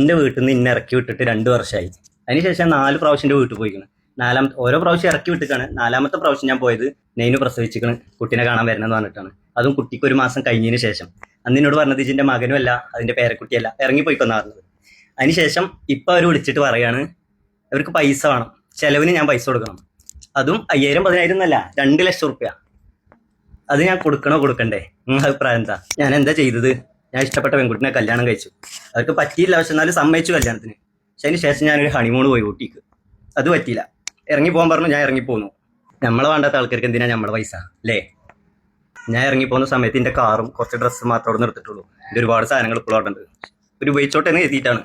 എൻ്റെ വീട്ടിൽ നിന്ന് ഇന്നെ ഇറക്കി വിട്ടിട്ട് 2 വർഷമായി. അതിനുശേഷം 4 പ്രാവശ്യം എൻ്റെ വീട്ടിൽ പോയിക്കണം. ഓരോ പ്രാവശ്യം ഇറക്കി വിട്ടിട്ടാണ്. 4ാമത്തെ പ്രാവശ്യം ഞാൻ പോയത് നെയ്ന് പ്രസവിച്ചിക്കണ് കുട്ടീനെ കാണാൻ വരണമെന്ന് പറഞ്ഞിട്ടാണ്. അതും കുട്ടിക്ക് 1 മാസം കഴിഞ്ഞതിന് ശേഷം. അന്ന് എന്നോട് പറഞ്ഞത് ഇതിൻ്റെ മകനും അല്ല അതിൻ്റെ പേരക്കുട്ടിയല്ല, ഇറങ്ങിപ്പോയിക്കൊന്നാ പറഞ്ഞത്. അതിനുശേഷം ഇപ്പം അവർ വിളിച്ചിട്ട് പറയാണ് അവർക്ക് പൈസ വേണം, ചിലവിന് ഞാൻ പൈസ കൊടുക്കണം. അതും 5000 10,000 എന്നല്ല, 2 ലക്ഷം റുപ്യ. അത് ഞാൻ കൊടുക്കണോ കൊടുക്കണ്ടേ? അഭിപ്രായം എന്താ? ഞാൻ എന്താ ചെയ്തത്? ഞാൻ ഇഷ്ടപ്പെട്ട പെൺകുട്ടിനെ കല്യാണം കഴിച്ചു. അവർക്ക് പറ്റിയില്ല, പക്ഷെ എന്നാലും സമ്മതിച്ചു കല്യാണത്തിന്. പക്ഷെ അതിന് ശേഷം ഞാനൊരു ഹണിമൂൺ പോയി ഊട്ടിക്ക്. അത് പറ്റിയില്ല, ഇറങ്ങിപ്പോകാൻ പറഞ്ഞു. ഞാൻ ഇറങ്ങിപ്പോന്നു. നമ്മളെ വേണ്ടാത്ത ആൾക്കാർക്ക് എന്തിനാ നമ്മളെ പൈസ അല്ലേ? ഞാൻ ഇറങ്ങിപ്പോകുന്ന സമയത്ത് എൻ്റെ കാറും കുറച്ച് ഡ്രസ്സും മാത്രമേ അവിടെ നിർത്തിട്ടുള്ളൂ. എൻ്റെ ഒരുപാട് സാധനങ്ങൾ ഇപ്പോഴും അവിടെ ഉണ്ട്. ഒരു ഉപയോഗിച്ചോട്ടെ എന്ന് എഴുതിയിട്ടാണ്.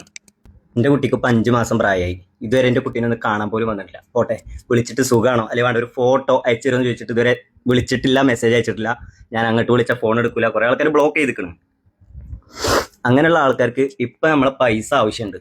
എൻ്റെ കുട്ടിക്ക് ഇപ്പം 5 മാസം പ്രായമായി. ഇതുവരെ എൻ്റെ കുട്ടീനെ ഒന്ന് കാണാൻ പോലും വന്നിട്ടില്ല. പോട്ടെ, വിളിച്ചിട്ട് സുഖമാണോ അല്ലെങ്കിൽ വേണ്ട ഒരു ഫോട്ടോ അയച്ചു തരുമെന്ന് ചോദിച്ചിട്ട് ഇതുവരെ വിളിച്ചിട്ടില്ല, മെസ്സേജ് അയച്ചിട്ടില്ല. ഞാൻ അങ്ങോട്ട് വിളിച്ചാൽ ഫോൺ എടുക്കില്ല. കുറേ ആൾക്കാർ ബ്ലോക്ക് ചെയ്തിരിക്കണം. അങ്ങനെയുള്ള ആൾക്കാർക്ക് ഇപ്പം നമ്മളെ പൈസ ആവശ്യമുണ്ട്.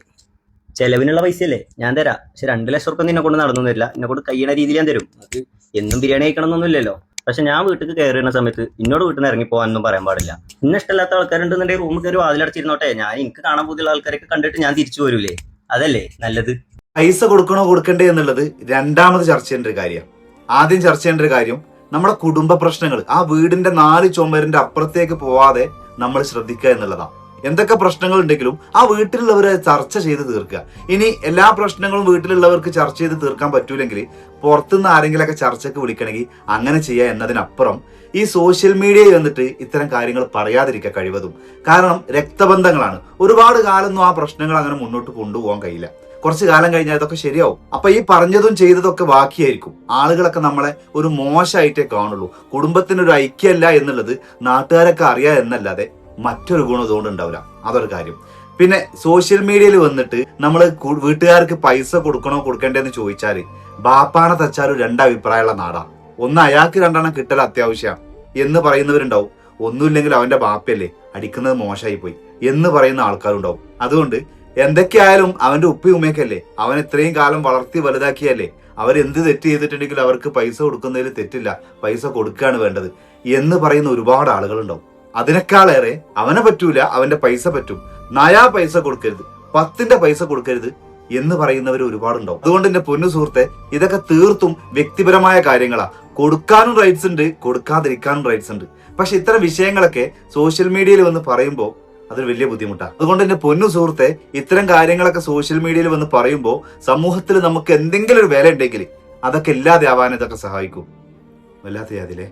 ചിലവിനുള്ള പൈസയല്ലേ ഞാൻ തരാം, പക്ഷെ 2 ലക്ഷം റുപ്യ നിന്നെ കൊണ്ട് നടന്നു തരില്ല. എന്നെ കൊണ്ട് കഴിയണ രീതിയിൽ ഞാൻ തരും. അത് എന്നും ബിരിയാണി കഴിക്കണം എന്നൊന്നുമില്ലല്ലോ. പക്ഷെ ഞാൻ വീട്ടിൽ കയറുന്ന സമയത്ത് എന്നോട് വീട്ടിൽ നിന്ന് ഇറങ്ങി പോകാനൊന്നും പറയാൻ പാടില്ല. ഇന്ന ഇഷ്ടമില്ലാത്ത ആൾക്കാരുണ്ടെന്നുണ്ടെങ്കിൽ റൂമിൽ കയറി വാതിലടച്ചിരുന്നോട്ടെ. ഞാൻ എനിക്ക് കാണാൻ പുതിയ ആൾക്കാരൊക്കെ കണ്ടിട്ട് ഞാൻ തിരിച്ചു പോരൂലേ? അതല്ലേ നല്ലത്? പൈസ കൊടുക്കണോ കൊടുക്കണ്ടേ എന്നുള്ളത് രണ്ടാമത് ചർച്ച ചെയ്യേണ്ട ഒരു കാര്യമാണ്. ആദ്യം ചർച്ച ചെയ്യേണ്ട ഒരു കാര്യം നമ്മുടെ കുടുംബ പ്രശ്നങ്ങൾ, ആ വീടിന്റെ 4 ചുമരിന്റെ അപ്പുറത്തേക്ക് പോവാതെ നമ്മൾ ശ്രദ്ധിക്കുക എന്നുള്ളതാണ്. എന്തൊക്കെ പ്രശ്നങ്ങൾ ഉണ്ടെങ്കിലും ആ വീട്ടിലുള്ളവരെ ചർച്ച ചെയ്ത് തീർക്കുക. ഇനി എല്ലാ പ്രശ്നങ്ങളും വീട്ടിലുള്ളവർക്ക് ചർച്ച ചെയ്ത് തീർക്കാൻ പറ്റൂലെങ്കിൽ പുറത്തുനിന്ന് ആരെങ്കിലൊക്കെ ചർച്ചയ്ക്ക് വിളിക്കണമെങ്കിൽ അങ്ങനെ ചെയ്യുക എന്നതിനപ്പുറം ഈ സോഷ്യൽ മീഡിയയിൽ വന്നിട്ട് ഇത്തരം കാര്യങ്ങൾ പറയാതിരിക്കുക കഴിവതും. കാരണം രക്തബന്ധങ്ങളാണ്. ഒരുപാട് കാലമൊന്നും ആ പ്രശ്നങ്ങൾ അങ്ങനെ മുന്നോട്ട് കൊണ്ടുപോകാൻ കഴിയില്ല. കുറച്ച് കാലം കഴിഞ്ഞാൽ ഇതൊക്കെ ശരിയാവും. അപ്പൊ ഈ പറഞ്ഞതും ചെയ്തതൊക്കെ ബാക്കിയായിരിക്കും. ആളുകളൊക്കെ നമ്മളെ ഒരു മോശമായിട്ടേ കാണുള്ളൂ. കുടുംബത്തിനൊരു ഐക്യമല്ല എന്നുള്ളത് നാട്ടുകാരൊക്കെ അറിയാം എന്നല്ലാതെ മറ്റൊരു ഗുണം ഇതുകൊണ്ട് ഉണ്ടാവില്ല. അതൊരു കാര്യം. പിന്നെ സോഷ്യൽ മീഡിയയിൽ വന്നിട്ട് നമ്മൾ വീട്ടുകാർക്ക് പൈസ കൊടുക്കണോ കൊടുക്കണ്ടേന്ന് ചോദിച്ചാല് ബാപ്പാനെ തച്ചാലും 2 അഭിപ്രായമുള്ള നാടാ. ഒന്ന് അയാൾക്ക് 2 കിട്ടൽ അത്യാവശ്യം എന്ന് പറയുന്നവരുണ്ടാവും. ഒന്നുമില്ലെങ്കിൽ അവന്റെ ബാപ്പയല്ലേ, അടിക്കുന്നത് മോശമായി പോയി എന്ന് പറയുന്ന ആൾക്കാരുണ്ടാവും. അതുകൊണ്ട് എന്തൊക്കെയായാലും അവന്റെ ഉപ്പയും ഉമ്മയൊക്കെയല്ലേ, അവൻ ഇത്രയും കാലം വളർത്തി വലുതാക്കിയല്ലേ, അവരെന്ത് തെറ്റ് ചെയ്തിട്ടുണ്ടെങ്കിലും അവർക്ക് പൈസ കൊടുക്കുന്നതിൽ തെറ്റില്ല, പൈസ കൊടുക്കുകയാണ് വേണ്ടത് എന്ന് പറയുന്ന ഒരുപാട് ആളുകളുണ്ടാവും. അതിനേക്കാളേറെ അവനെ പറ്റൂല, അവന്റെ പൈസ പറ്റും, 4 പൈസ കൊടുക്കരുത്, 10ന്റെ പൈസ കൊടുക്കരുത് എന്ന് പറയുന്നവർ ഒരുപാടുണ്ടാവും. അതുകൊണ്ട് എന്റെ പൊന്നു സുഹൃത്തെ, ഇതൊക്കെ തീർത്തും വ്യക്തിപരമായ കാര്യങ്ങളാ. കൊടുക്കാനും റൈറ്റ്സ് ഉണ്ട്, കൊടുക്കാതിരിക്കാനും റൈറ്റ്സ് ഉണ്ട്. പക്ഷെ ഇത്തരം വിഷയങ്ങളൊക്കെ സോഷ്യൽ മീഡിയയിൽ വന്ന് പറയുമ്പോൾ അതൊരു വലിയ ബുദ്ധിമുട്ടാണ്. അതുകൊണ്ട് എന്റെ പൊന്നു സുഹൃത്തെ, ഇത്തരം കാര്യങ്ങളൊക്കെ സോഷ്യൽ മീഡിയയിൽ വന്ന് പറയുമ്പോൾ സമൂഹത്തിൽ നമുക്ക് എന്തെങ്കിലും ഒരു വില ഉണ്ടെങ്കിൽ അതൊക്കെ ഇല്ലാതെ ആവാൻ ഇതൊക്കെ സഹായിക്കും. വല്ലാത്ത അതിലേ